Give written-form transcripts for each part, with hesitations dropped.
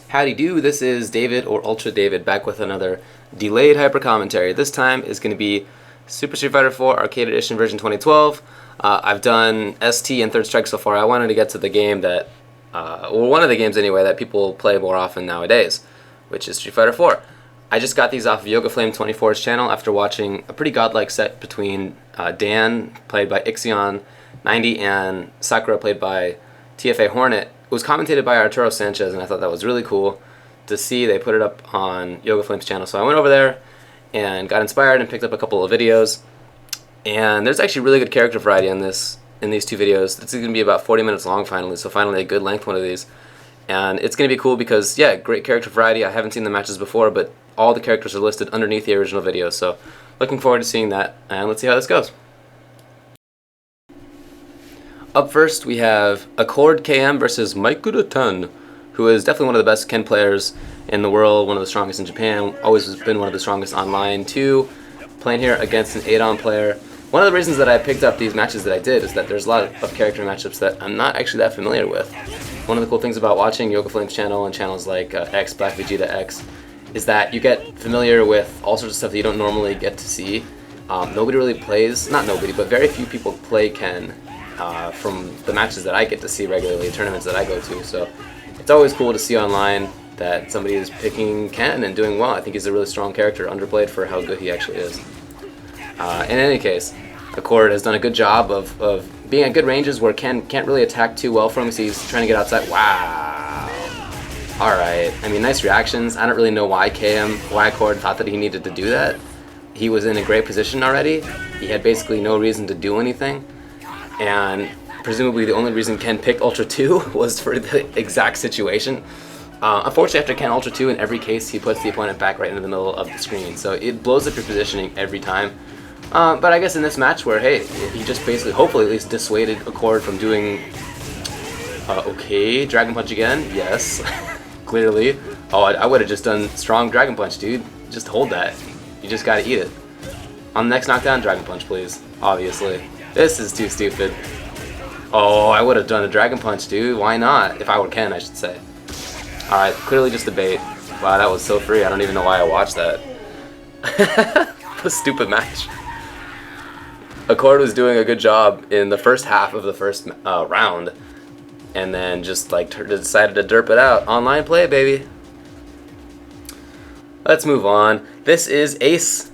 Howdy do, this is David or Ultra David back with another delayed hyper commentary. This time is going to be Super Street Fighter 4 Arcade Edition version 2012. I've done ST and Third Strike so far. I wanted to get to the game that, or one of the games anyway, that people play more often nowadays, which is Street Fighter 4. I just got these off of YogaFlame24's channel after watching a pretty godlike set between Dan, played by Ixion90, and Sakura, played by TFA Hornet. It was commentated by Arturo Sanchez, and I thought that was really cool to see. They put it up on YogaFlame's channel, so I went over there and got inspired and picked up a couple of videos. And there's actually really good character variety in these two videos. It's going to be about 40 minutes long finally, so finally a good length one of these. And it's going to be cool because, yeah, great character variety. I haven't seen the matches before, but all the characters are listed underneath the original video, so looking forward to seeing that, and let's see how this goes. Up first, we have Accord KM versus Maikura10, who is definitely one of the best Ken players in the world, one of the strongest in Japan, always has been one of the strongest online too, playing here against an Adon player. One of the reasons that I picked up these matches that I did is that there's a lot of character matchups that I'm not actually that familiar with. One of the cool things about watching YogaFlame's channel and channels like X, Black Vegeta X, is that you get familiar with all sorts of stuff that you don't normally get to see. Nobody really plays, not nobody, but very few people play Ken from the matches that I get to see regularly, tournaments that I go to, so it's always cool to see online that somebody is picking Ken and doing well. I think he's a really strong character, underplayed for how good he actually is. In any case, Accord has done a good job of being at good ranges where Ken can't really attack too well from him, so he's trying to get outside. Wow. Alright, I mean, nice reactions. I don't really know why Accord thought that he needed to do that. He was in a great position already. He had basically no reason to do anything. And presumably the only reason Ken picked Ultra 2 was for the exact situation. Unfortunately, after Ken Ultra 2, in every case, he puts the opponent back right into the middle of the screen. So it blows up your positioning every time. But I guess in this match where, hey, he just basically, hopefully at least, dissuaded Accord from doing... okay, Dragon Punch again, yes, clearly. Oh, I would have just done strong Dragon Punch, dude. Just hold that. You just gotta eat it. On the next knockdown, Dragon Punch, please. Obviously. This is too stupid. Oh, I would have done a Dragon Punch, dude. Why not? If I were Ken, I should say. Alright, clearly just a bait. Wow, that was so free. I don't even know why I watched that. A stupid match. Accord was doing a good job in the first half of the first round. And then just like decided to derp it out. Online play, baby. Let's move on. This is Ace.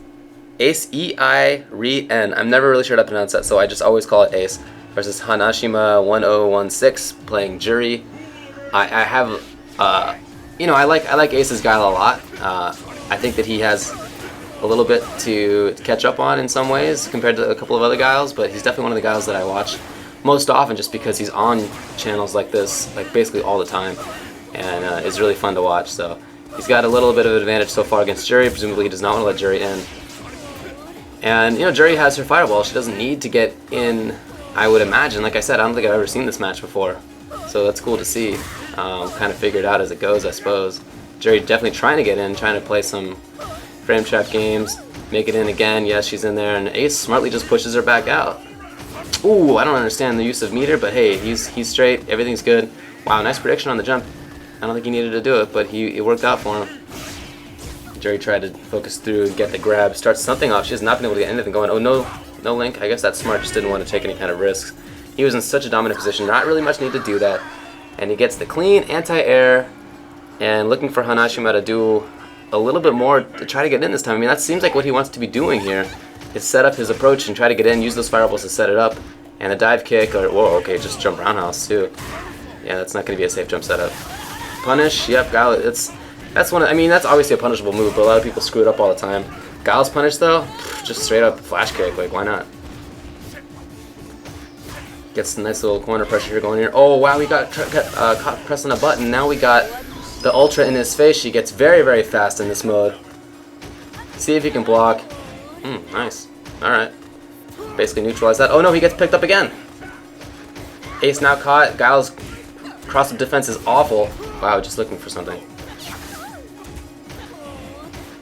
Ace E-I-R-E-N. I'm never really sure how to pronounce that, so I just always call it Ace. Versus Hanashima1016 playing Juri. I have, you know, I like Ace's Guile a lot. I think that he has a little bit to catch up on in some ways compared to a couple of other Guiles, but he's definitely one of the Guiles that I watch most often just because he's on channels like this, like basically all the time, and it's really fun to watch. So he's got a little bit of an advantage so far against Juri. Presumably he does not want to let Juri in. And, you know, Juri has her fireball. She doesn't need to get in, I would imagine. Like I said, I don't think I've ever seen this match before. So that's cool to see. Kind of figure it out as it goes, I suppose. Juri definitely trying to get in, trying to play some frame trap games. Make it in again. Yes, she's in there. And Ace smartly just pushes her back out. Ooh, I don't understand the use of meter, but hey, he's straight. Everything's good. Wow, nice prediction on the jump. I don't think he needed to do it, but it worked out for him. Juri tried to focus through and get the grab, starts something off. She has not been able to get anything going. Oh, no link. I guess that's smart, just didn't want to take any kind of risks. He was in such a dominant position, not really much need to do that. And he gets the clean anti-air and looking for Hanashima to do a little bit more to try to get in this time. I mean, that seems like what he wants to be doing here is set up his approach and try to get in, use those fireballs to set it up. And a dive kick, or, whoa, okay, just jump roundhouse too. Yeah, that's not going to be a safe jump setup. Punish, yep, Guile, that's one. I mean, that's obviously a punishable move, but a lot of people screw it up all the time. Guile's punish though, just straight up flash kick. Like, why not? Gets a nice little corner pressure here going here. Oh wow, we got caught pressing a button. Now we got the Ultra in his face. She gets very, very fast in this mode. See if he can block. Nice. All right. Basically neutralize that. Oh no, he gets picked up again. Ace now caught. Guile's cross-up defense is awful. Wow, just looking for something.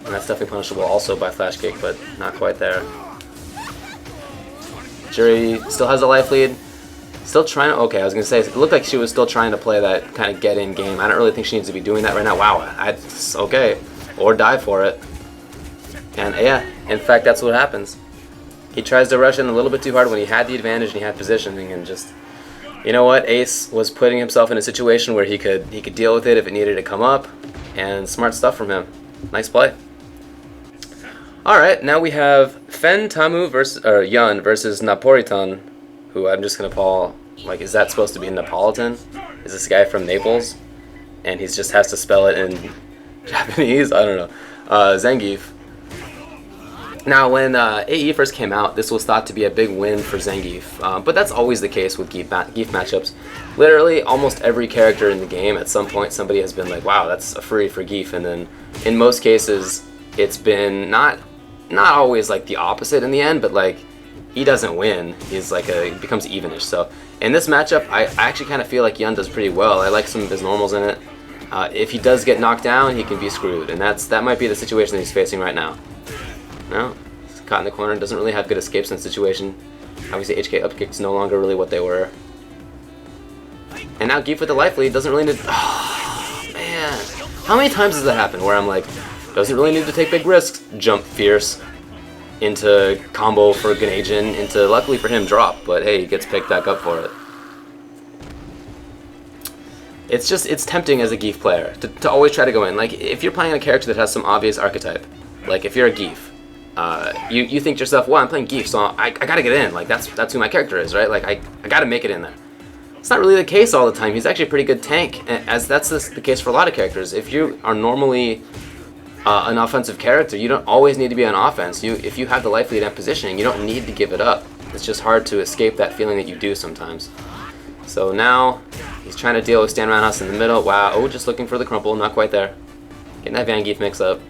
And that's definitely punishable also by flash kick, but not quite there. Juri still has a life lead. Still trying to, okay, I was going to say, it looked like she was still trying to play that kind of get-in game. I don't really think she needs to be doing that right now. Wow, okay. Or die for it. And yeah, in fact, that's what happens. He tries to rush in a little bit too hard when he had the advantage and he had positioning, and just, you know what, Ace was putting himself in a situation where he could deal with it if it needed to come up, and smart stuff from him. Nice play. Alright, now we have Fen Tamu versus, or Yun versus Napolitan, who I'm just going to call, like, is that supposed to be Napolitan? Is this guy from Naples? And he just has to spell it in Japanese? I don't know. Zangief. Now, when AE first came out, this was thought to be a big win for Zangief, but that's always the case with Geef matchups. Literally, almost every character in the game, at some point, somebody has been like, wow, that's a free for Geef, and then in most cases, it's been not always like the opposite in the end, but like, he doesn't win. He's like he becomes evenish. So in this matchup, I actually kind of feel like Yun does pretty well. I like some of his normals in it. If he does get knocked down, he can be screwed, and that might be the situation that he's facing right now. No, he's caught in the corner. Doesn't really have good escapes in the situation. Obviously, HK up kicks no longer really what they were. And now Geef with the life lead doesn't really need. Oh man, how many times does that happen where I'm like, doesn't really need to take big risks. Jump fierce into combo for Ganajin, into, luckily for him, drop, but hey, he gets picked back up for it. It's tempting as a Geef player to always try to go in. Like, if you're playing a character that has some obvious archetype, like if you're a Geef, you think to yourself, well, I'm playing Geef, so I gotta get in. Like, that's who my character is, right? Like, I gotta make it in there. It's not really the case all the time. He's actually a pretty good tank, as that's the case for a lot of characters. If you are normally an offensive character, you don't always need to be on offense. If you have the life lead and positioning, you don't need to give it up. It's just hard to escape that feeling that you do sometimes. So now, he's trying to deal with stand roundhouse in the middle. Wow, oh, just looking for the crumple, not quite there. Getting that Zangief mix up.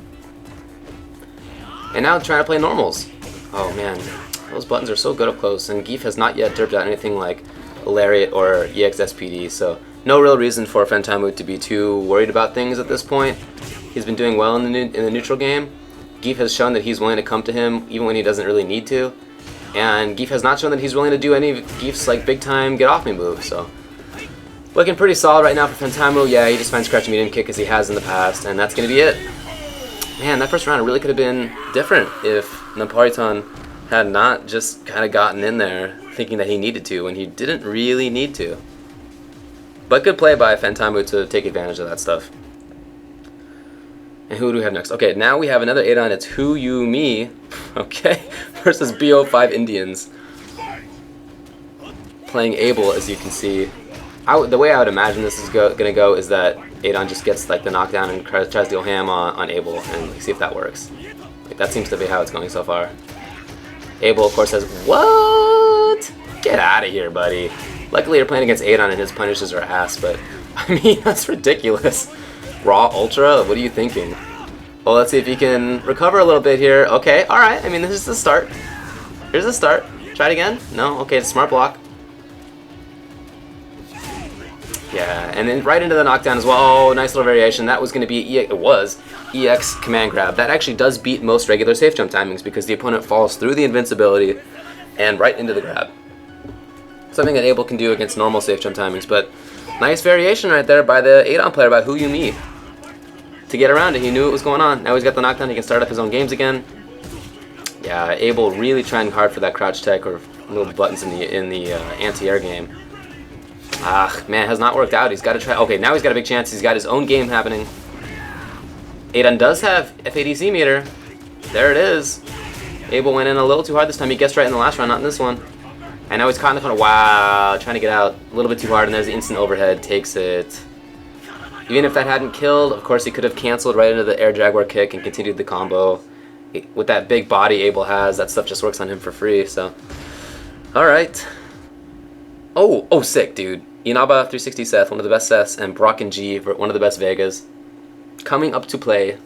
And now trying to play normals. Oh man, those buttons are so good up close, and Geef has not yet derped out anything like a Lariat or EXSPD, so no real reason for Fentamu to be too worried about things at this point. He's been doing well in the neutral game. Geef has shown that he's willing to come to him even when he doesn't really need to. And Geef has not shown that he's willing to do any of Geef's like big time get off me moves. So looking pretty solid right now for Fentamu. Yeah, he just finds crouch medium kick as he has in the past, and that's gonna be it. Man, that first round really could have been different if Napolitan had not just kind of gotten in there thinking that he needed to when he didn't really need to. But good play by Fentamu to take advantage of that stuff. And who do we have next? Okay, now we have another Adon. It's Who You Me, okay, versus BO5 Indians. Playing Abel, as you can see. The way I would imagine this is gonna go is that Adon just gets like the knockdown and tries to deal ham on Abel and see if that works. Like, that seems to be how it's going so far. Abel, of course, says, "What? Get out of here, buddy." Luckily, you're playing against Adon and his punishes are ass, but I mean, that's ridiculous. Raw Ultra? What are you thinking? Well, let's see if he can recover a little bit here. Okay, alright. I mean, this is the start. Here's the start. Try it again? No? Okay, it's smart block. Yeah, and then right into the knockdown as well. Oh, nice little variation. That was going to be, it was, EX command grab. That actually does beat most regular safe jump timings because the opponent falls through the invincibility and right into the grab. Something that Abel can do against normal safe jump timings, but nice variation right there by the Adon player, by Who You Me. To get around it, he knew what was going on. Now he's got the knockdown, he can start up his own games again. Yeah, Abel really trying hard for that crouch tech or little buttons in the anti-air game. Ah, man, has not worked out. He's got to try. Okay, now he's got a big chance. He's got his own game happening. Adon does have FADC meter. There it is. Abel went in a little too hard this time. He guessed right in the last round, not in this one. And now he's caught in the corner. Wow, trying to get out a little bit too hard, and there's the instant overhead. Takes it. Even if that hadn't killed, of course, he could have canceled right into the air jaguar kick and continued the combo. With that big body Abel has, that stuff just works on him for free, so. Alright. Oh, sick, dude. Inaba 360 Seth, one of the best Seths, and Brock and G, one of the best Vegas. Coming up to play.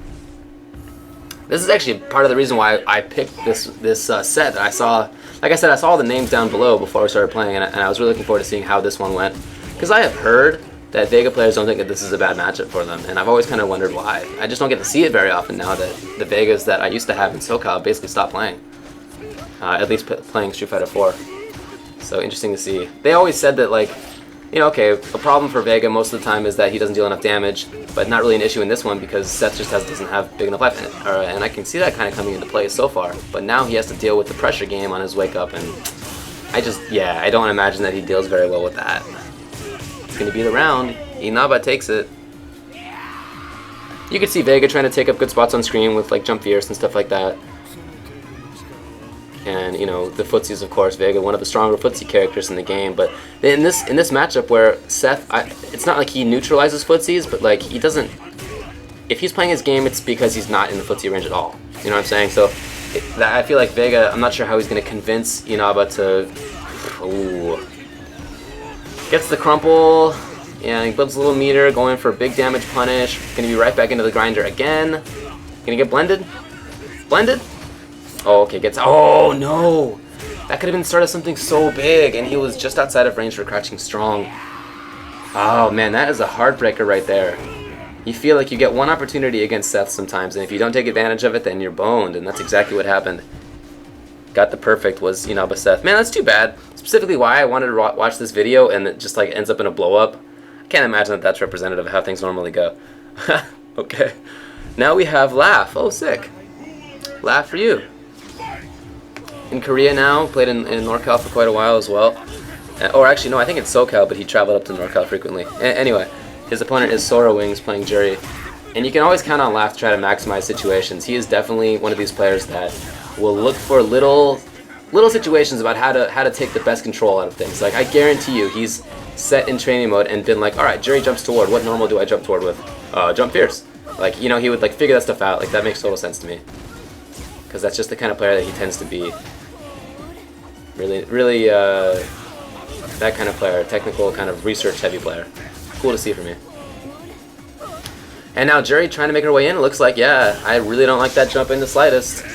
This is actually part of the reason why I picked this set that I saw. Like I said, I saw all the names down below before we started playing, and I was really looking forward to seeing how this one went. Because I have heard that Vega players don't think that this is a bad matchup for them, and I've always kind of wondered why. I just don't get to see it very often now that the Vegas that I used to have in SoCal basically stopped playing. At least playing Street Fighter 4. So interesting to see. They always said that, like, you know, okay, a problem for Vega most of the time is that he doesn't deal enough damage, but not really an issue in this one because Seth just doesn't have big enough life in it. And I can see that kind of coming into play so far. But now he has to deal with the pressure game on his wake up, and I don't imagine that he deals very well with that. It's going to be the round. Inaba takes it. You can see Vega trying to take up good spots on screen with like jump fierce and stuff like that. And you know, the footsies, of course, Vega, one of the stronger footsie characters in the game. But in this matchup where Seth, it's not like he neutralizes footsies, but like he doesn't. If he's playing his game, it's because he's not in the footsie range at all. You know what I'm saying? So I feel like Vega, I'm not sure how he's going to convince Inaba to. Ooh. Gets the crumple. Yeah, he builds a little meter, going for a big damage punish. Gonna be right back into the grinder again. Gonna get blended? Blended? Oh, okay, gets. Oh no! That could have been the start of something so big, and he was just outside of range for crouching strong. Oh man, that is a heartbreaker right there. You feel like you get one opportunity against Seth sometimes, and if you don't take advantage of it, then you're boned, and that's exactly what happened. Got the perfect was Inaba Seth. Man, that's too bad. Specifically why I wanted to watch this video, and it just like ends up in a blow up. I can't imagine that that's representative of how things normally go. Okay. Now we have Laugh. Oh, sick. Laugh for you. In Korea now, played in NorCal for quite a while as well. Or actually, no, I think it's SoCal, but he traveled up to NorCal frequently. Anyway, his opponent is Sora Wings playing Juri. And you can always count on Laugh to try to maximize situations. He is definitely one of these players that will look for little situations about how to take the best control out of things. Like, I guarantee you, he's set in training mode and been like, alright, Juri jumps toward. What normal do I jump toward with? Jump fierce. Like, you know, he would like figure that stuff out. Like, that makes total sense to me. Because that's just the kind of player that he tends to be. Really, that kind of player. Technical, kind of research-heavy player. Cool to see for me. And now Juri trying to make her way in. It looks like, yeah, I really don't like that jump in the slightest.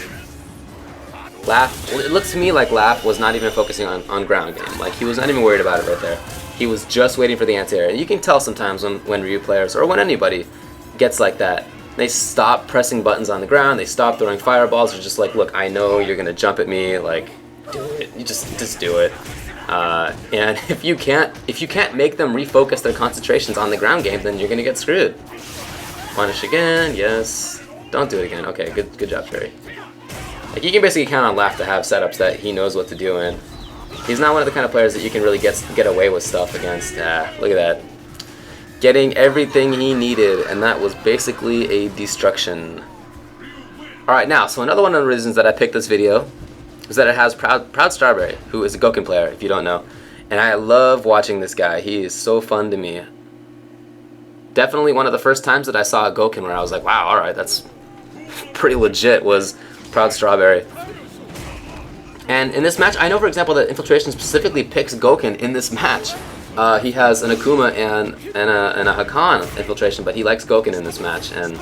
Laugh, it looks to me like Laugh was not even focusing on ground game. Like, he was not even worried about it right there. He was just waiting for the anti-air. You can tell sometimes when Ryu players, or when anybody gets like that, they stop pressing buttons on the ground, they stop throwing fireballs, they're just like, look, I know you're going to jump at me, like, do it. You just do it. And if you can't make them refocus their concentrations on the ground game, then you're going to get screwed. Punish again, yes. Don't do it again. Okay, good job, Juri. Like, you can basically count on Laugh to have setups that he knows what to do in. He's not one of the kind of players that you can really get away with stuff against. Look at that. Getting everything he needed, and that was basically a destruction. Alright, now, so another one of the reasons that I picked this video is that it has Proud Strawberry, who is a Gouken player, if you don't know. And I love watching this guy. He is so fun to me. Definitely one of the first times that I saw a Gouken where I was like, wow, alright, that's pretty legit, was Proud Strawberry. And in this match, I know, for example, that Infiltration specifically picks Gouken in this match. He has an Akuma and a Hakan Infiltration, but he likes Gouken in this match, and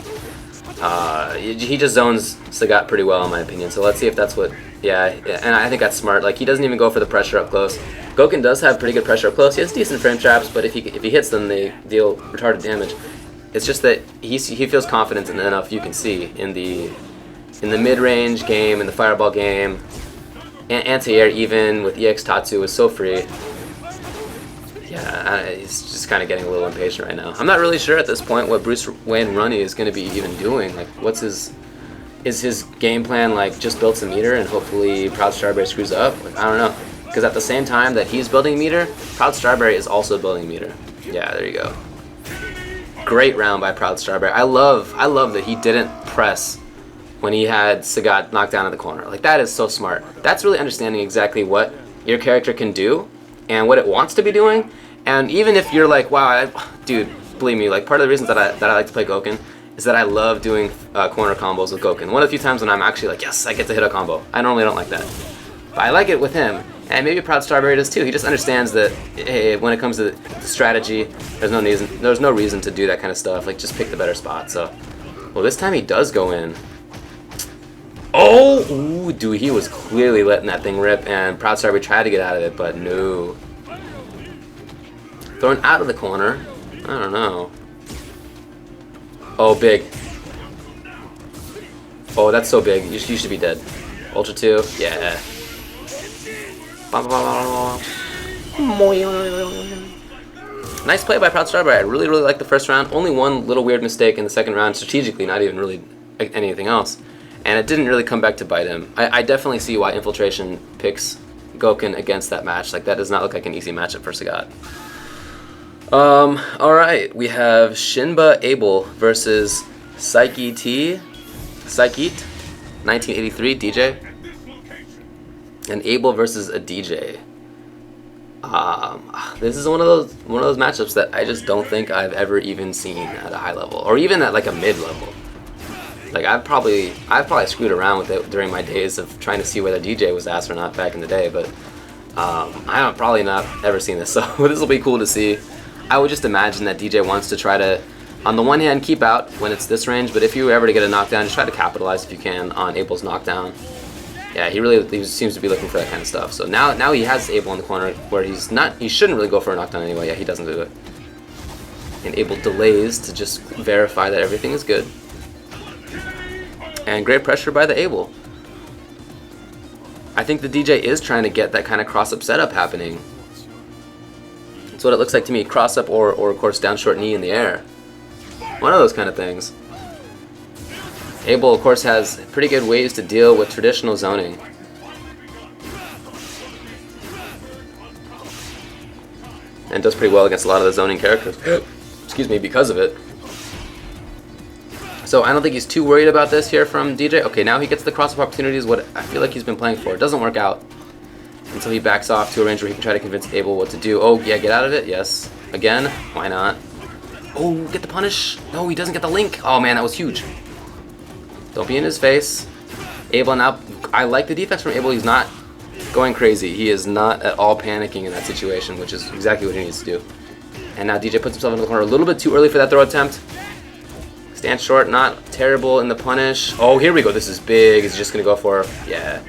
he just zones Sagat pretty well, in my opinion. So let's see if that's what. Yeah, and I think that's smart. Like, he doesn't even go for the pressure up close. Gouken does have pretty good pressure up close. He has decent frame traps, but if he hits them, they deal retarded damage. It's just that he feels confident enough. You can see in the mid-range game, in the fireball game, anti-air even with EX Tatsu is so free. Yeah, he's just kind of getting a little impatient right now. I'm not really sure at this point what Bruce Wayne Runny is going to be even doing. Like, is his game plan like just build some meter and hopefully Proud Strawberry screws up? Like, I don't know. Because at the same time that he's building meter, Proud Strawberry is also building meter. Yeah, there you go. Great round by Proud Strawberry. I love that he didn't press when he had Sagat knocked down in the corner. Like, that is so smart. That's really understanding exactly what your character can do and what it wants to be doing. And even if you're like, wow, dude, believe me, like, part of the reasons that I like to play Gouken is that I love doing corner combos with Gouken. One of the few times when I'm actually like, yes, I get to hit a combo. I normally don't like that. But I like it with him. And maybe Proud Strawberry does too. He just understands that, hey, when it comes to the strategy, there's no reason to do that kind of stuff. Like, just pick the better spot. So, well, this time he does go in. Oh, ooh, dude, he was clearly letting that thing rip, and Proud Strawberry tried to get out of it, but no. Thrown out of the corner. I don't know. Oh, big. Oh, that's so big. You should be dead. Ultra 2, yeah. Nice play by Proud Starboy. I really liked the first round. Only one little weird mistake in the second round, strategically, not even really anything else. And it didn't really come back to bite him. I definitely see why Infiltration picks Gouken against that match. Like, that does not look like an easy matchup for Sagat. Alright, we have Shinba Abel versus Sakit 1983 DJ. And Abel versus a DJ. This is one of those matchups that I just don't think I've ever even seen at a high level, or even at like a mid level. Like I've probably screwed around with it during my days of trying to see whether DJ was ass or not back in the day, but I have probably not ever seen this, so this will be cool to see. I would just imagine that DJ wants to try to, on the one hand, keep out when it's this range, but if you were ever to get a knockdown, just try to capitalize if you can on Abel's knockdown. Yeah, he seems to be looking for that kind of stuff. So now he has Abel in the corner where he shouldn't really go for a knockdown anyway. Yeah, he doesn't do it. And Abel delays to just verify that everything is good. And great pressure by the Abel. I think the DJ is trying to get that kind of cross-up setup happening. That's what it looks like to me. Cross-up or of course down short knee in the air. One of those kind of things. Abel, of course, has pretty good ways to deal with traditional zoning. And does pretty well against a lot of the zoning characters. Excuse me, because of it. So I don't think he's too worried about this here from DJ. Okay, now he gets the cross-up opportunities, what I feel like he's been playing for. It doesn't work out until he backs off to a range where he can try to convince Abel what to do. Oh, yeah, get out of it. Yes. Again. Why not? Oh, get the punish. No, he doesn't get the link. Oh, man, that was huge. Don't be in his face. Abel now, I like the defense from Abel. He's not going crazy. He is not at all panicking in that situation, which is exactly what he needs to do. And now DJ puts himself in the corner a little bit too early for that throw attempt. Stand short, not terrible in the punish. Oh, here we go. This is big. Is he just going to go for, yeah.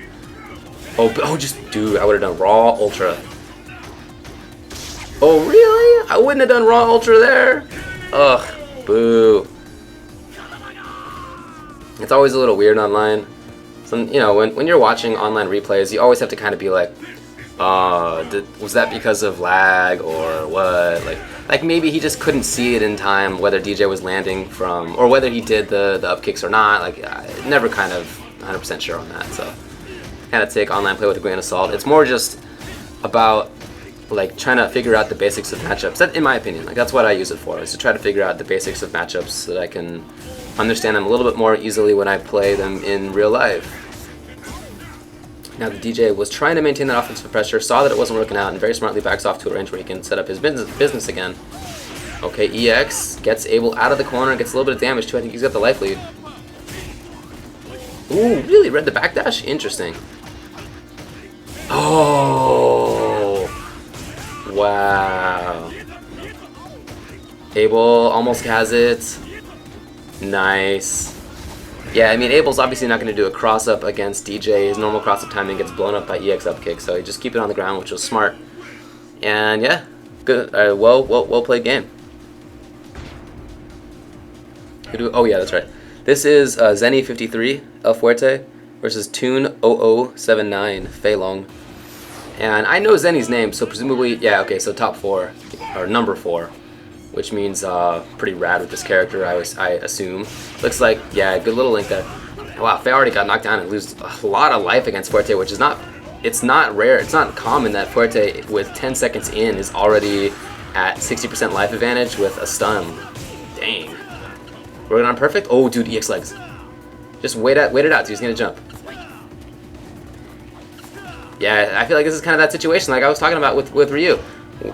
Oh, just, dude, I would have done raw ultra. Oh, really? I wouldn't have done raw ultra there. Ugh, boo. It's always a little weird online. So, you know, when you're watching online replays, you always have to kind of be like, was that because of lag or what? Like maybe he just couldn't see it in time, whether DJ was landing from, or whether he did the up kicks or not. Like, never kind of 100% sure on that. So, kind of take online play with a grain of salt. It's more just about like trying to figure out the basics of matchups. That, in my opinion, like that's what I use it for, is to try to figure out the basics of matchups so that I can understand them a little bit more easily when I play them in real life. Now the DJ was trying to maintain that offensive pressure, saw that it wasn't working out, and very smartly backs off to a range where he can set up his business again. Okay, EX gets Abel out of the corner, gets a little bit of damage too. I think he's got the life lead. Ooh, really? Read the backdash? Interesting. Oh! Wow. Abel almost has it. Nice. Yeah, I mean, Abel's obviously not going to do a cross-up against DJ. His normal cross-up timing gets blown up by EX up kick, so he just keep it on the ground, which was smart. And yeah, good. Well played game. Oh yeah, that's right. This is Zenny53 El Forte versus Toon 0079 Fei Long. And I know Zenny's name, so presumably, yeah, okay, so top 4, or number 4, which means pretty rad with this character, I assume. Looks like, yeah, good little link there. Wow, Fei already got knocked down and loses a lot of life against Forte, which is not, it's not rare, it's not common that Forte, with 10 seconds in, is already at 60% life advantage with a stun. Dang. Working on perfect? Oh, dude, EX legs. Just wait it out, so he's gonna jump. Yeah, I feel like this is kind of that situation like I was talking about with Ryu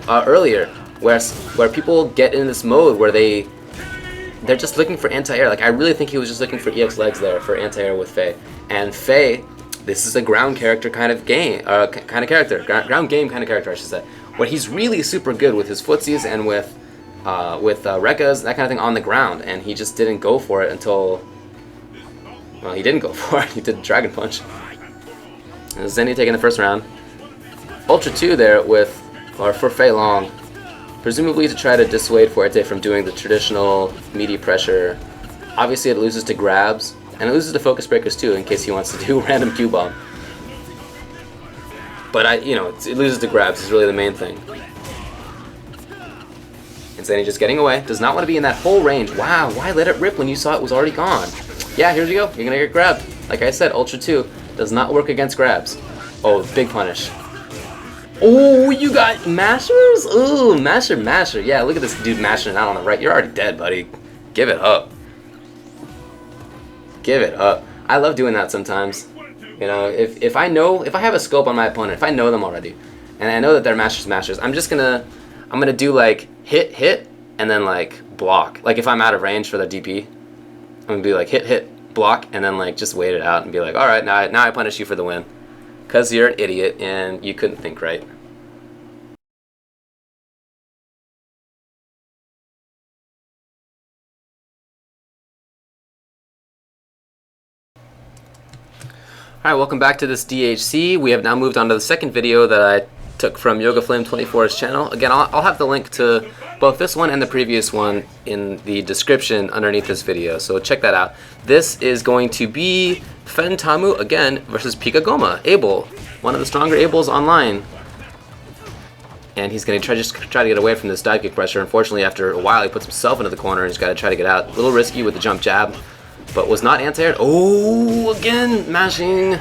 earlier, where people get in this mode where they're just looking for anti-air. Like, I really think he was just looking for EX legs there for anti-air with Fei. And Fei, this is a ground character kind of game, ground game kind of character, I should say, where he's really super good with his footsies and with Rekkas, that kind of thing on the ground, and he just didn't go for it until, well, he didn't go for it. He did Dragon Punch. And Zenny taking the first round. Ultra 2 there for Fei Long, presumably to try to dissuade Forte from doing the traditional meaty pressure. Obviously it loses to grabs, and it loses to focus breakers too, in case he wants to do random Q-bomb. But it loses to grabs is really the main thing. Insanity just getting away. Does not want to be in that whole range. Wow, why let it rip when you saw it was already gone? Yeah, here you go. You're gonna get grabbed. Like I said, Ultra 2 does not work against grabs. Oh, big punish. Oh, you got mashers? Ooh, masher. Yeah, look at this dude mashing it out on the right. You're already dead, buddy. Give it up. Give it up. I love doing that sometimes. You know, if I have a scope on my opponent, if I know them already, and I know that they're mashers, I'm gonna do like hit, and then like block. Like if I'm out of range for the DP, I'm gonna be like hit, block, and then like just wait it out and be like, all right, now I punish you for the win. Because you're an idiot and you couldn't think right. Alright, welcome back to this DHC. We have now moved on to the second video that I took from YogaFlame24's channel. Again, I'll have the link to both this one and the previous one in the description underneath this video, so check that out. This is going to be Fentamu again versus Pikagoma, Abel, one of the stronger Abels online. And he's going to try to get away from this dive kick pressure. Unfortunately, after a while, he puts himself into the corner and he's got to try to get out. A little risky with the jump jab, but was not anti-aired. Oh, again, mashing.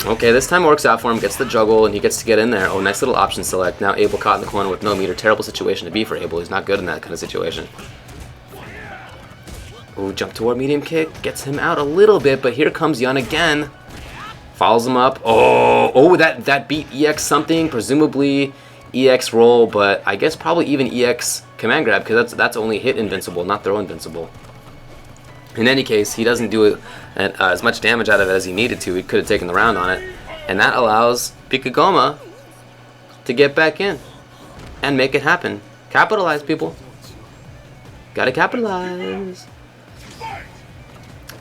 Okay, this time works out for him, gets the juggle, and he gets to get in there. Oh, nice little option select. Now Abel caught in the corner with no meter. Terrible situation to be for Abel. He's not good in that kind of situation. Oh, jump toward medium kick. Gets him out a little bit, but here comes Yun again. Follows him up. Oh, that beat EX something. Presumably EX roll, but I guess probably even EX command grab, because that's only hit invincible, not throw invincible. In any case, he doesn't do as much damage out of it as he needed to. He could have taken the round on it. And that allows Pikagoma to get back in and make it happen. Capitalize, people. Gotta capitalize.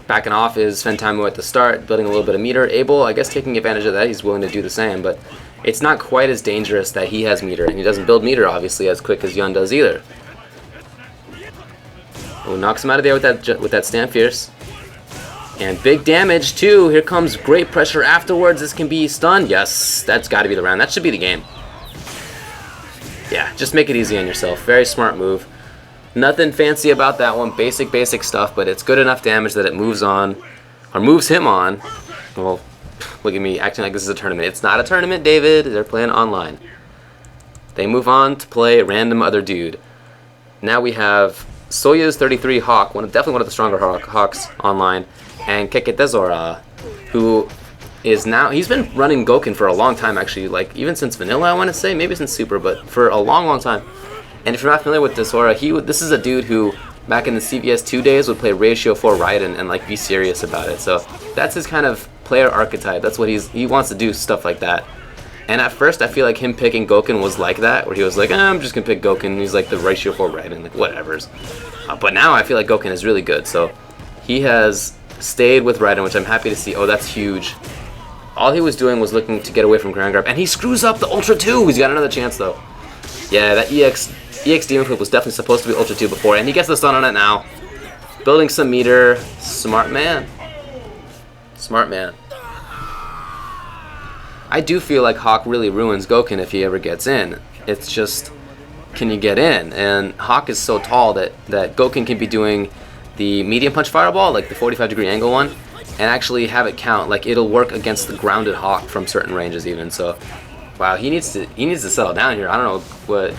Backing off is Fentamu at the start, building a little bit of meter. Abel, I guess taking advantage of that, he's willing to do the same, but it's not quite as dangerous that he has meter, and he doesn't build meter, obviously, as quick as Yun does either. Oh, knocks him out of there with that stand fierce. And big damage, too. Here comes great pressure afterwards. This can be stunned. Yes, that's got to be the round. That should be the game. Yeah, just make it easy on yourself. Very smart move. Nothing fancy about that one. Basic stuff, but it's good enough damage that it moves on, or moves him on. Well, look at me acting like this is a tournament. It's not a tournament, David. They're playing online. They move on to play random other dude. Now we have Soyuz 33 Hawk, definitely one of the stronger Hawks online, and Keketezora, who is now, he's been running Gouken for a long time actually, like even since Vanilla I want to say, maybe since Super, but for a long time. And if you're not familiar with Desora, this is a dude who back in the CVS 2 days would play Ratio 4 Raiden and like be serious about it. So that's his kind of player archetype. That's what he wants to do, stuff like that. And at first I feel like him picking Gouken was like that, where he was like, I'm just gonna pick Gouken. He's like the Ratio 4 Raiden, like whatever's. But now I feel like Gouken is really good. So he has stayed with Raiden, which I'm happy to see. Oh, that's huge. All he was doing was looking to get away from ground grab, and he screws up the Ultra 2. He's got another chance though. Yeah, that EX Demon Flip was definitely supposed to be Ultra 2 before, and he gets the stun on it now. Building some meter. Smart man. Smart man. I do feel like Hawk really ruins Gouken if he ever gets in. It's just, can you get in? And Hawk is so tall that Gouken can be doing the medium punch fireball, like the 45-degree angle one, and actually have it count. Like it'll work against the grounded Hawk from certain ranges even. So, wow, he needs to settle down here. I don't know what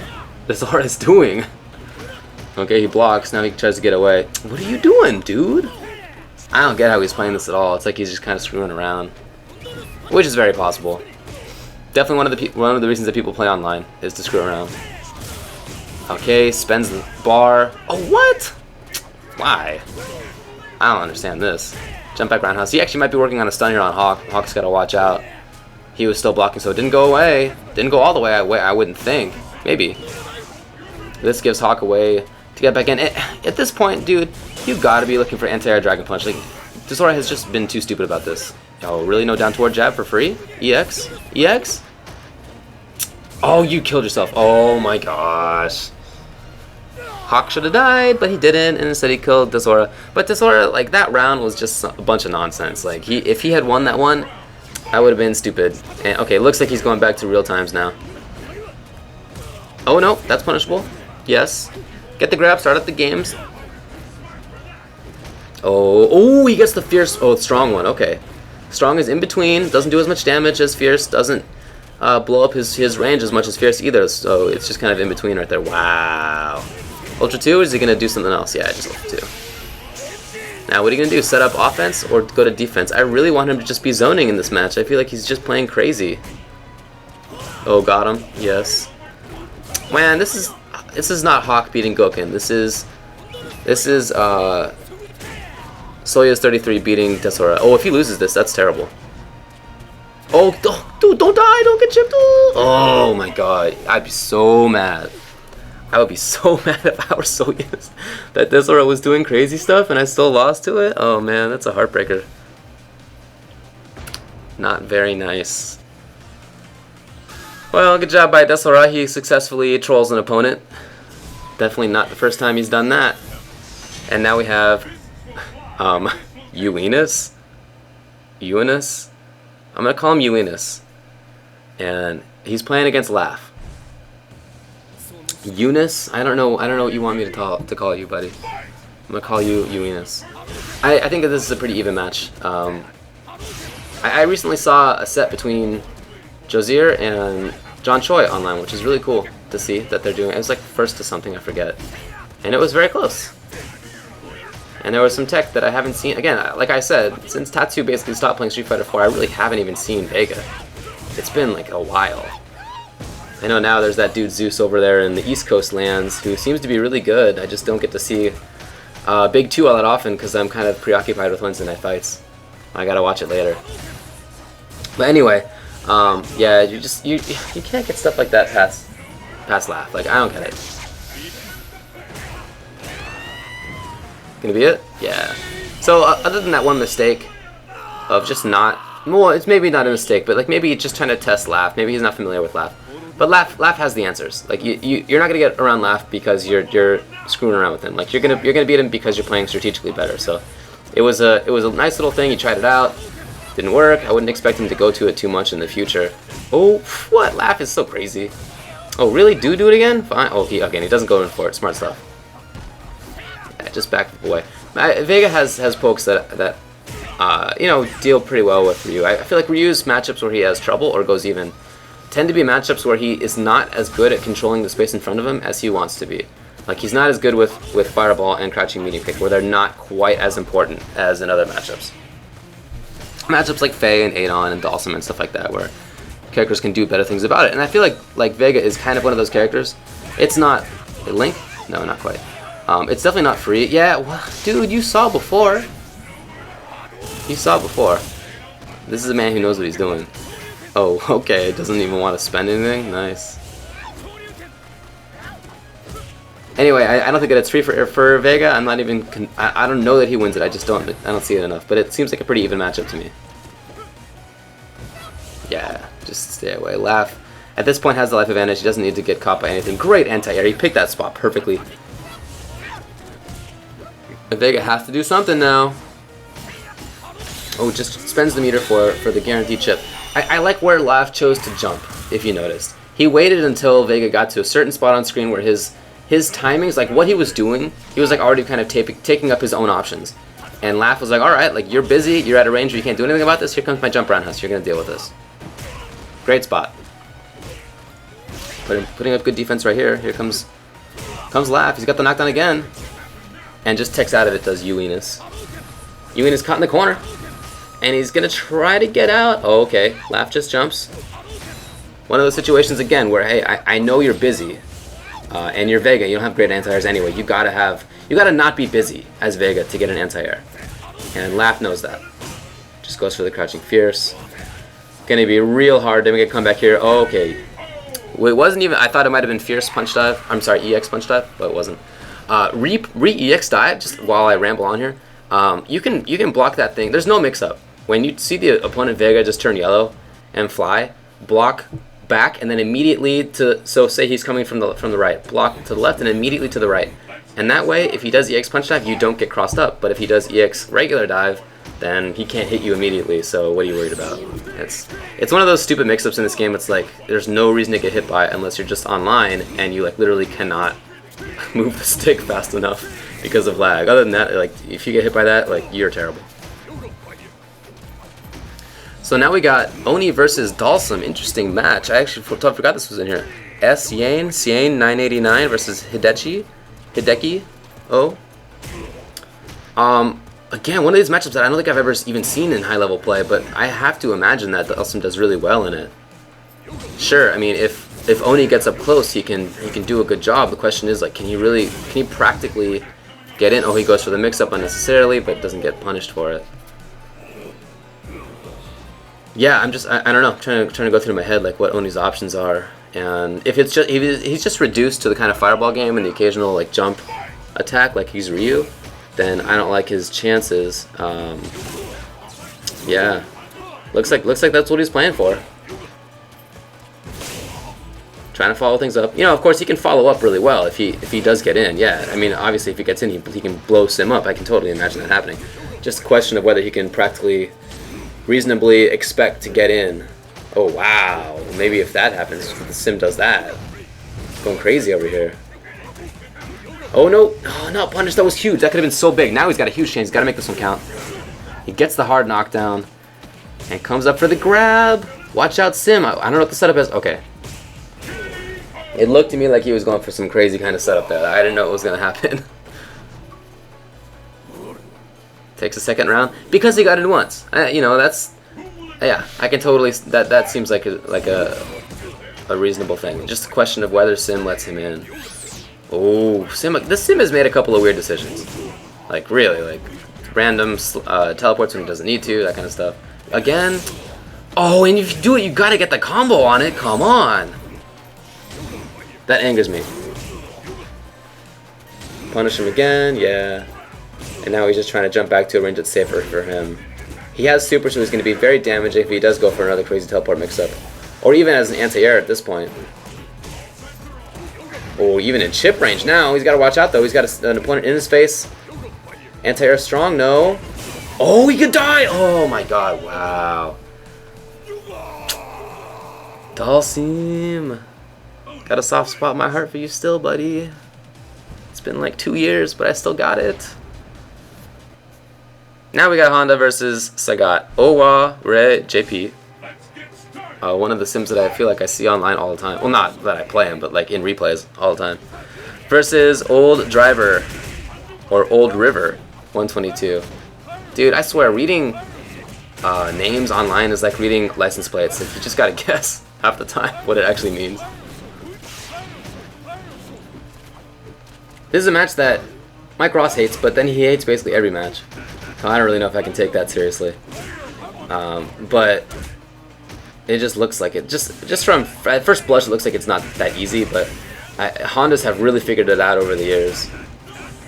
this art is doing. Okay, he blocks. Now he tries to get away. What are you doing, dude? I don't get how he's playing this at all. It's like he's just kind of screwing around, which is very possible. Definitely one of the reasons that people play online is to screw around. Okay, spends the bar. Oh, what? Why? I don't understand this. Jump back roundhouse. He actually might be working on a stun here on Hawk. Hawk's got to watch out. He was still blocking, so it didn't go away. Didn't go all the way. I wouldn't think. Maybe. This gives Hawk a way to get back in. At this point, dude, you gotta be looking for anti-air Dragon Punch. Like, Desora has just been too stupid about this. Oh, really? No down toward jab for free? EX? EX? Oh, you killed yourself. Oh my gosh. Hawk should have died, but he didn't, and instead he killed Desora. But Desora, like, that round was just a bunch of nonsense. Like, if he had won that one, I would have been stupid. And, okay, looks like he's going back to real times now. Oh no, that's punishable. Yes. Get the grab, start up the games. Oh, he gets the fierce. Oh, strong one. Okay. Strong is in between. Doesn't do as much damage as fierce. Doesn't blow up his range as much as fierce either. So it's just kind of in between right there. Wow. Ultra 2, or is he going to do something else? Yeah, just Ultra 2. Now, what are you going to do? Set up offense or go to defense? I really want him to just be zoning in this match. I feel like he's just playing crazy. Oh, got him. Yes. Man, this is not Hawk beating Gouken. This is Soya's 33 beating Tesora. Oh, if he loses this, that's terrible. Oh, dude, don't die, don't get chipped. Oh my god, I'd be so mad. I would be so mad if I were Soya's that Tesora was doing crazy stuff and I still lost to it. Oh man, that's a heartbreaker. Not very nice. Well, good job by Tesora. He successfully trolls an opponent. Definitely not the first time he's done that. And now we have Eunice? Eunice? I'm gonna call him Eunice. And he's playing against Laugh. Eunice? I don't know what you want me to call you, buddy. I'm gonna call you Eunice. I think that this is a pretty even match. I recently saw a set between Josier and John Choi online, which is really cool to see that they're doing. It was like first to something, I forget. And it was very close. And there was some tech that I haven't seen. Again, like I said, since Tatsu basically stopped playing Street Fighter 4, I really haven't even seen Vega. It's been like a while. I know now there's that dude Zeus over there in the East Coast lands who seems to be really good. I just don't get to see Big 2 all that often because I'm kind of preoccupied with Wednesday night fights. I gotta watch it later. But anyway, yeah, you can't get stuff like that past Laugh. Like, I don't get it. Gonna be it? Yeah. So other than that one mistake of just not, well, it's maybe not a mistake, but like maybe just trying to test Laugh. Maybe he's not familiar with Laugh. But Laugh has the answers. Like you're not gonna get around Laugh because you're screwing around with him. Like you're gonna beat him because you're playing strategically better. So it was a nice little thing. He tried it out. Didn't work. I wouldn't expect him to go to it too much in the future. Oh, what? Laugh is so crazy. Oh, really? Do it again? Fine. Oh, he doesn't go in for it. Smart stuff. Yeah, just back away. Vega has pokes that you know, deal pretty well with Ryu. I feel like Ryu's matchups where he has trouble or goes even tend to be matchups where he is not as good at controlling the space in front of him as he wants to be. Like he's not as good with Fireball and Crouching Medium Kick, where they're not quite as important as in other matchups. Matchups like Fei and Adon and Dhalsim and stuff like that, where characters can do better things about it. And I feel like Vega is kind of one of those characters. It's not Link? No, not quite. It's definitely not free. Yeah, well, dude, you saw before. You saw before. This is a man who knows what he's doing. Oh, okay. Doesn't even want to spend anything. Nice. Anyway, I don't think that it's free for Vega. I'm not even. I don't know that he wins it. I don't see it enough. But it seems like a pretty even matchup to me. Yeah, just stay away. Laugh. At this point, has the life advantage. He doesn't need to get caught by anything. Great anti-air. He picked that spot perfectly. And Vega has to do something now. Oh, just spends the meter for the guaranteed chip. I like where Laugh chose to jump, if you noticed. He waited until Vega got to a certain spot on screen where his timings, like what he was doing, he was like already kind of taking up his own options. And Laugh was like, alright, like you're busy, you're at a range where you can't do anything about this, here comes my jump roundhouse, you're going to deal with this. Great spot. Putting up good defense right here. Here comes Laugh, he's got the knockdown again. And just techs out of it, does Eunice. Eunice caught in the corner. And he's going to try to get out. Oh, okay. Laugh just jumps. One of those situations, again, where, hey, I know you're busy. And you're Vega. You don't have great anti-airs anyway. You gotta not be busy as Vega to get an anti-air. And Laugh knows that. Just goes for the crouching fierce. Gonna be real hard to make a comeback here. Oh, okay. Well, it wasn't even, I thought it might have been fierce punch dive. I'm sorry, EX punch dive, but it wasn't. Re-EX dive, just while I ramble on here. You can block that thing. There's no mix-up. When you see the opponent Vega just turn yellow and fly, block back and then immediately so say he's coming from the right, block to the left and immediately to the right. And that way, if he does EX punch dive, you don't get crossed up. But if he does EX regular dive, then he can't hit you immediately, so what are you worried about? It's one of those stupid mix-ups in this game. It's like there's no reason to get hit by it unless you're just online and you like literally cannot move the stick fast enough because of lag. Other than that, like if you get hit by that, like you're terrible. So now we got Oni versus Dhalsim. Interesting match. I actually forgot this was in here. Siane 989 versus Hideki. Again, one of these matchups that I don't think I've ever even seen in high-level play, but I have to imagine that Dhalsim does really well in it. Sure, I mean, if Oni gets up close, he can do a good job. The question is, like, can he practically get in? Oh, he goes for the mix-up unnecessarily, but doesn't get punished for it. Yeah, I don't know, trying to go through my head like what Oni's options are, and if he's just reduced to the kind of fireball game and the occasional like jump attack like he's Ryu, then I don't like his chances. Yeah, looks like that's what he's playing for. Trying to follow things up. You know, of course he can follow up really well if he does get in. Yeah, I mean obviously if he gets in, he can blow Sim up. I can totally imagine that happening. Just a question of whether he can practically, reasonably expect to get in. Oh wow, maybe if that happens, if the Sim does that. Going crazy over here. Oh no, oh, not punish, that was huge. That could have been so big. Now he's got a huge chance, he's got to make this one count. He gets the hard knockdown and comes up for the grab. Watch out Sim, I don't know what the setup is. Okay. It looked to me like he was going for some crazy kind of setup there. I didn't know what was going to happen. Takes a second round because he got it once. You know, that's, yeah, I can totally, that seems like a reasonable thing. Just a question of whether Sim lets him in. Oh, this Sim has made a couple of weird decisions. Like really, like random teleports when he doesn't need to, that kind of stuff. Again, oh, and if you do it, you gotta get the combo on it. Come on. That angers me. Punish him again, yeah. And now he's just trying to jump back to a range that's safer for him. He has super, so he's going to be very damaging if he does go for another crazy teleport mix-up. Or even as an anti-air at this point. Oh, even in chip range now. He's got to watch out, though. He's got an opponent in his face. Anti-air strong, no. Oh, he could die! Oh my god, wow. Dhalsim. Got a soft spot in my heart for you still, buddy. It's been like 2 years, but I still got it. Now we got Honda versus Sagat. Owa Re JP. One of the Sims that I feel like I see online all the time. Well, not that I play him, but like in replays all the time. Versus Old Driver, or Old River 122. Dude, I swear, reading names online is like reading license plates. Like, you just gotta guess half the time what it actually means. This is a match that Mike Ross hates, but then he hates basically every match. So I don't really know if I can take that seriously. But it just looks like it. Just from at first blush, it looks like it's not that easy. But Hondas have really figured it out over the years.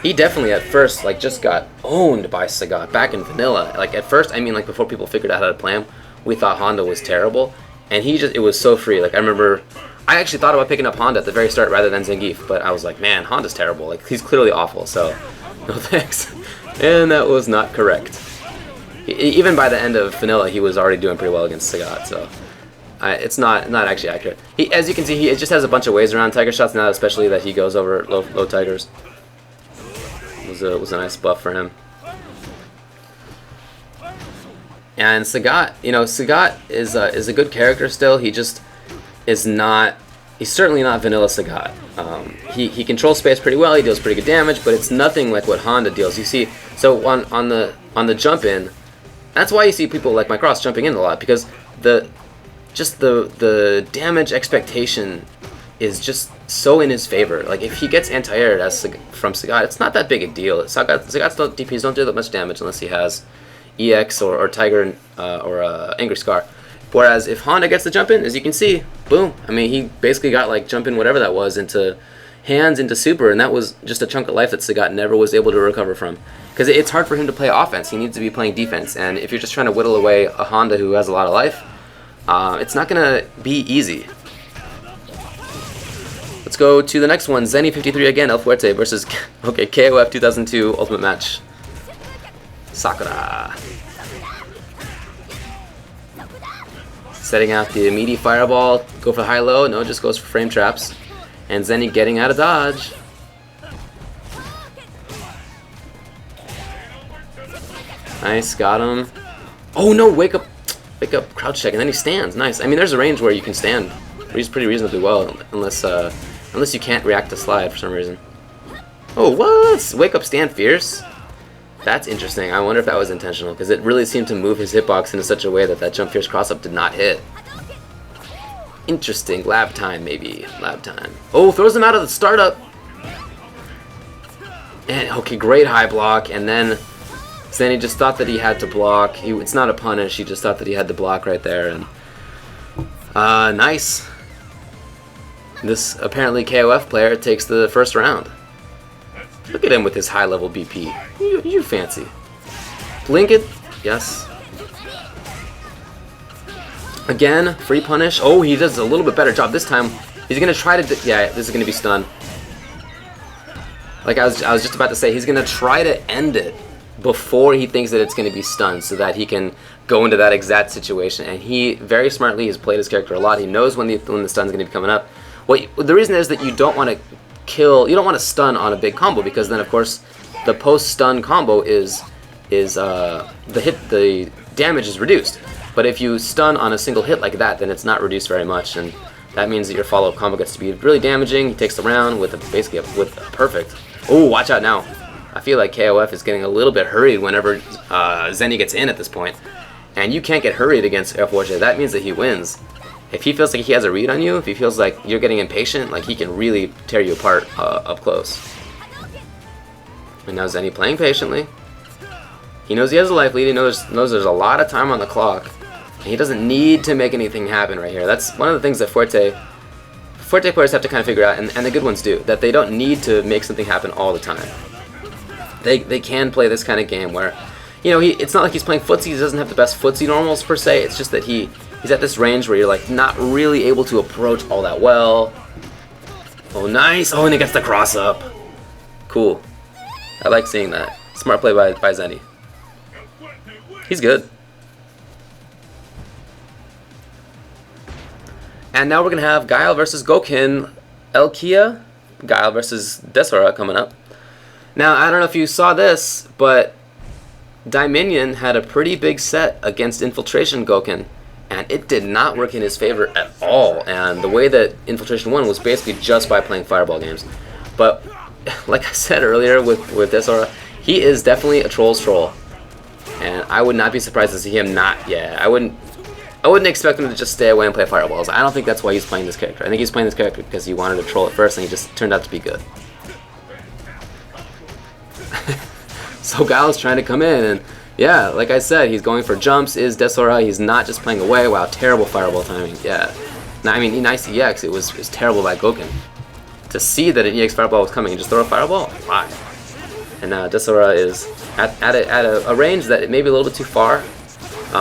He definitely at first like just got owned by Sagat back in vanilla. Like at first, I mean like before people figured out how to play him, we thought Honda was terrible, and it was so free. Like I remember, I actually thought about picking up Honda at the very start rather than Zangief, but I was like, man, Honda's terrible. Like he's clearly awful. So no thanks. And that was not correct. Even by the end of vanilla, he was already doing pretty well against Sagat. So it's not actually accurate. As you can see, he just has a bunch of ways around Tiger shots now, especially that he goes over low Tigers. Was a nice buff for him. And Sagat, you know, Sagat is a good character still. He just is not. He's certainly not vanilla Sagat. He controls space pretty well. He deals pretty good damage, but it's nothing like what Honda deals. You see, so on the jump in, that's why you see people like Mike Ross jumping in a lot, because the damage expectation is just so in his favor. Like if he gets anti-aired from Sagat, it's not that big a deal. Sagat's DPs don't do that much damage unless he has EX or Tiger or Angry Scar. Whereas if Honda gets the jump in, as you can see, boom. I mean, he basically got like jump in whatever that was into hands into super, and that was just a chunk of life that Sagat never was able to recover from. Because it's hard for him to play offense. He needs to be playing defense, and if you're just trying to whittle away a Honda who has a lot of life, it's not gonna be easy. Let's go to the next one. Zenny53 again, El Forte versus KOF 2002 Ultimate Match. Sakura. Setting out the immediate fireball. Go for high-low. No, just goes for frame traps. And Zenny getting out of dodge. Nice, got him. Oh no, wake up, crouch check, and then he stands. Nice. I mean, there's a range where you can stand pretty reasonably well, unless you can't react to slide for some reason. Oh, what? Wake up, stand fierce. That's interesting. I wonder if that was intentional, because it really seemed to move his hitbox in such a way that jump fierce cross-up did not hit. Interesting. Lab time, maybe. Lab time. Oh, throws him out of the startup. And okay, great high block, and then Zenny just thought that he had to block. It's not a punish. He just thought that he had to block right there, and nice. This apparently KOF player takes the first round. Look at him with his high-level BP. You fancy. Blink it. Yes. Again, free punish. Oh, he does a little bit better job this time. He's gonna try to. Yeah, this is gonna be stun. Like I was just about to say, he's gonna try to end it before he thinks that it's going to be stunned, so that he can go into that exact situation. And he very smartly has played his character a lot. He knows when the stun's going to be coming up. Well, the reason is that you don't want to kill, you don't want to stun on a big combo, because then of course the post stun combo is the damage is reduced. But if you stun on a single hit like that, then it's not reduced very much, and that means that your follow-up combo gets to be really damaging. He takes the round with basically with a perfect. Oh, watch out now. I feel like KOF is getting a little bit hurried whenever Zenny gets in at this point. And you can't get hurried against Forte. That means that he wins. If he feels like he has a read on you, if he feels like you're getting impatient, like he can really tear you apart up close. And now Zenny playing patiently. He knows he has a life lead. He knows there's a lot of time on the clock. And he doesn't need to make anything happen right here. That's one of the things that Forte players have to kind of figure out, and the good ones do, that they don't need to make something happen all the time. They can play this kind of game where, you know, it's not like he's playing footsie. He doesn't have the best footsie normals per se. It's just that he's at this range where you're like not really able to approach all that well. Oh, nice. Oh, and he gets the cross up. Cool. I like seeing that. Smart play by Zenny. He's good. And now we're gonna have Guile versus Gouken, Elkia, Guile versus Desora coming up. Now, I don't know if you saw this, but Dominion had a pretty big set against Infiltration Gouken, and it did not work in his favor at all. And the way that Infiltration won was basically just by playing Fireball games. But, like I said earlier with Desora, he is definitely a troll's troll. And I would not be surprised to see him not, I wouldn't expect him to just stay away and play Fireballs. I don't think that's why he's playing this character. I think he's playing this character because he wanted to troll at first, and he just turned out to be good. So Guile's trying to come in, and yeah, like I said, he's going for jumps, is Desora. He's not just playing away. Wow, terrible Fireball timing. Yeah. No, I mean, nice EX. It was terrible by Gouken. To see that an EX Fireball was coming and just throw a Fireball? Why? And Desora is at a range that it may be a little bit too far.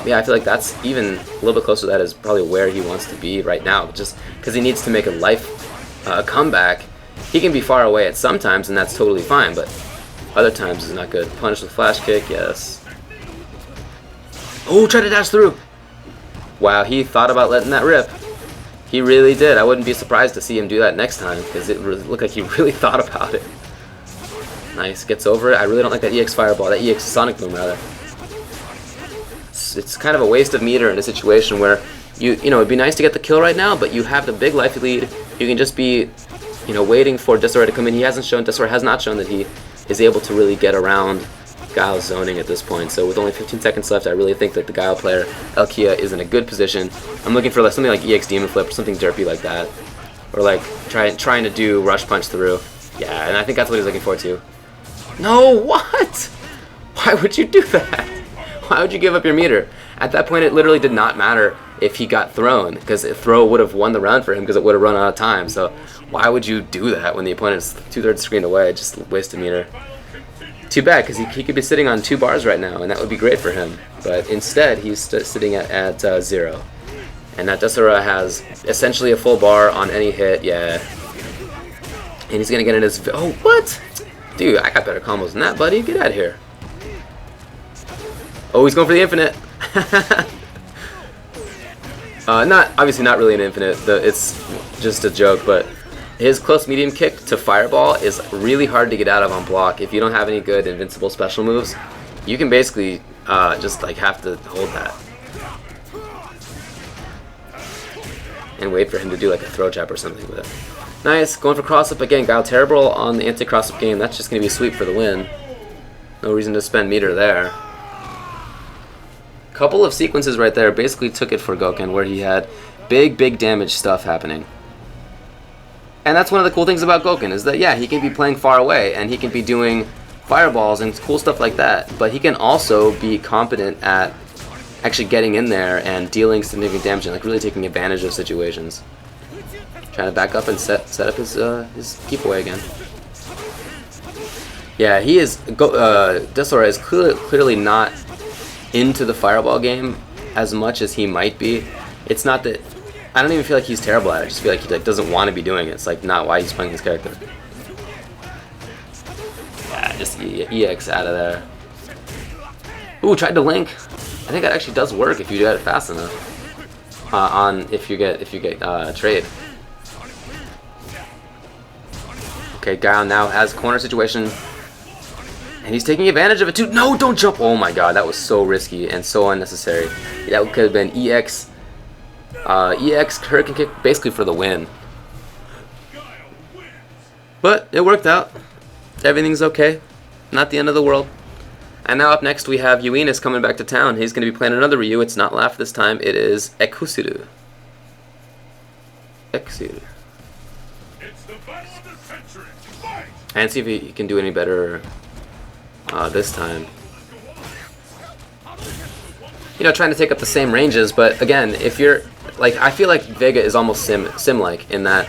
Yeah, I feel like that's even a little bit closer to that is probably where he wants to be right now. Just because he needs to make a comeback. He can be far away at some times, and that's totally fine, but other times is not good. Punish with flash kick, yes. Oh, try to dash through. Wow, he thought about letting that rip. He really did. I wouldn't be surprised to see him do that next time, because it looked like he really thought about it. Nice, gets over it. I really don't like that EX Fireball, that EX Sonic Boom rather. It's kind of a waste of meter in a situation where you know it'd be nice to get the kill right now, but you have the big life lead. You can just be, waiting for Desora to come in. Desora has not shown that he is able to really get around Guile's zoning at this point. So with only 15 seconds left, I really think that the Guile player, Elkia, is in a good position. I'm looking for something like EX Demon Flip or something derpy like that. Or like trying to do Rush Punch through. Yeah, and I think that's what he's looking for too. No, what? Why would you do that? Why would you give up your meter? At that point, it literally did not matter if he got thrown, because throw would have won the round for him because it would have run out of time. So why would you do that when the opponent's 2/3 screen away? Just waste a meter. Too bad, because he could be sitting on 2 bars right now, and that would be great for him. But instead, he's sitting at 0. And that Desora has essentially a full bar on any hit, yeah. And he's going to get in his... Oh, what? Dude, I got better combos than that, buddy. Get out of here. Oh, he's going for the infinite. Obviously not really an infinite. It's just a joke, but his close medium kick to fireball is really hard to get out of on block. If you don't have any good invincible special moves, you can basically just like have to hold that and wait for him to do like a throw jab or something with it. Nice, going for cross up again. Guile terrible on the anti-cross up game. That's just going to be a sweep for the win. No reason to spend meter there. Couple of sequences right there basically took it for Gouken, where he had big damage stuff happening. And that's one of the cool things about Gouken, is that, yeah, he can be playing far away, and he can be doing fireballs and cool stuff like that, but he can also be competent at actually getting in there and dealing significant damage and like really taking advantage of situations. Trying to back up and set up his keep away again. Yeah, he is. Desora is clearly not into the fireball game as much as he might be. It's not that. I don't even feel like he's terrible at it. I just feel like he like doesn't want to be doing it. It's like not why he's playing this character. Yeah, just EX out of there. Ooh, tried to link. I think that actually does work if you get it fast enough. If you get trade. Okay, Guile now has corner situation, and he's taking advantage of it too. No, don't jump! Oh my god, that was so risky and so unnecessary. That could have been EX Hurricane Kick basically for the win. But it worked out. Everything's okay. Not the end of the world. And now up next we have Yuinis coming back to town. He's going to be playing another Ryu. It's not Laugh this time. It is Ekusuru. Ekusuru. And see if he can do any better this time. You know, trying to take up the same ranges, but again, if you're like, I feel like Vega is almost sim-like in that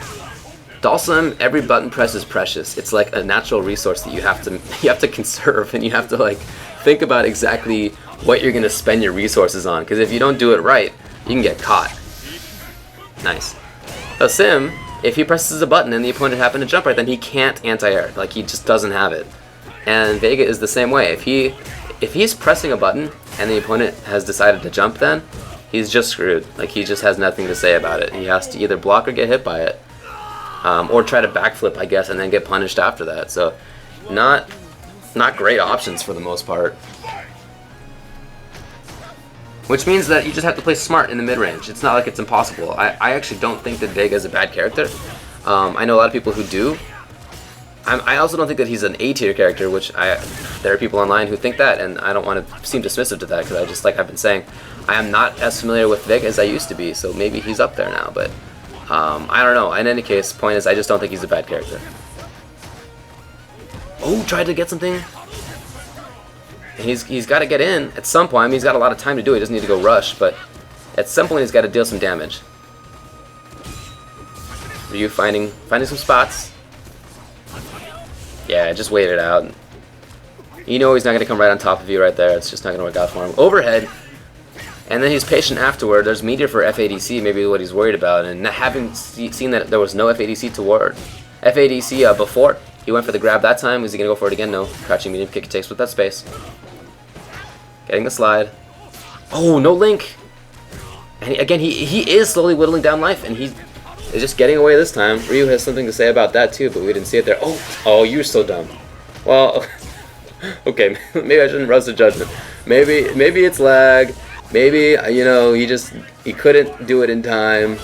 Dhalsim, every button press is precious. It's like a natural resource that you have to conserve, and you have to like think about exactly what you're gonna spend your resources on. Because if you don't do it right, you can get caught. Nice. A sim, if he presses a button and the opponent happened to jump right, then he can't anti-air. Like he just doesn't have it. And Vega is the same way. If he's pressing a button and the opponent has decided to jump, then he's just screwed. Like he just has nothing to say about it. He has to either block or get hit by it. Or try to backflip, I guess, and then get punished after that. So, not great options for the most part. Which means that you just have to play smart in the mid-range. It's not like it's impossible. I actually don't think that Vega is a bad character. I know a lot of people who do. I also don't think that he's an A-tier character, which there are people online who think that, and I don't want to seem dismissive to that, because I just, like I've been saying, I am not as familiar with Vega as I used to be, so maybe he's up there now, but I don't know. In any case, point is, I just don't think he's a bad character. Oh, tried to get something. He's got to get in at some point. I mean, he's got a lot of time to do it. He doesn't need to go rush, but at some point he's got to deal some damage. Ryu finding some spots. Yeah, just wait it out. You know he's not going to come right on top of you right there. It's just not going to work out for him. Overhead. And then he's patient afterward. There's meteor for FADC, maybe what he's worried about. And having seen that there was no FADC toward FADC before, he went for the grab that time. Was he going to go for it again? No. Crouching medium kick takes with that space. Getting the slide. Oh, no link. And he is slowly whittling down life, and he is just getting away this time. Ryu has something to say about that too, but we didn't see it there. Oh, you're so dumb. Well, okay, maybe I shouldn't rush the judgment. Maybe it's lag. Maybe, you know, he couldn't do it in time,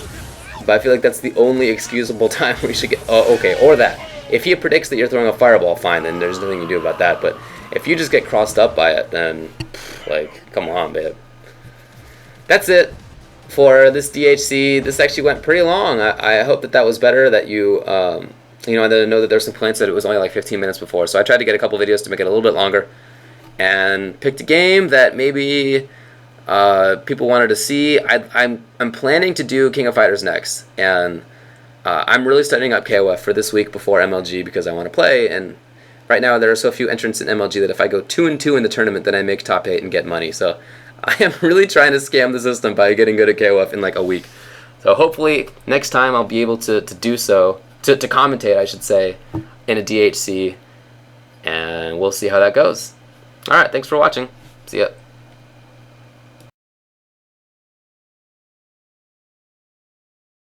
but I feel like that's the only excusable time we should get. Oh, okay, or that. If he predicts that you're throwing a fireball, fine, then there's nothing you do about that, but if you just get crossed up by it, then, like, come on, babe. That's it for this DHC. This actually went pretty long. I hope that was better, that you, you know, I know that there's some complaints that it was only like 15 minutes before, so I tried to get a couple videos to make it a little bit longer, and picked a game that maybe people wanted to see. I'm planning to do King of Fighters next, and I'm really studying up KOF for this week before MLG because I want to play, and right now there are so few entrants in MLG that if I go 2-2 in the tournament, then I make top 8 and get money. So I am really trying to scam the system by getting good at KOF in like a week. So hopefully next time I'll be able to do so, to commentate, I should say, in a DHC, and we'll see how that goes. Alright, thanks for watching. See ya.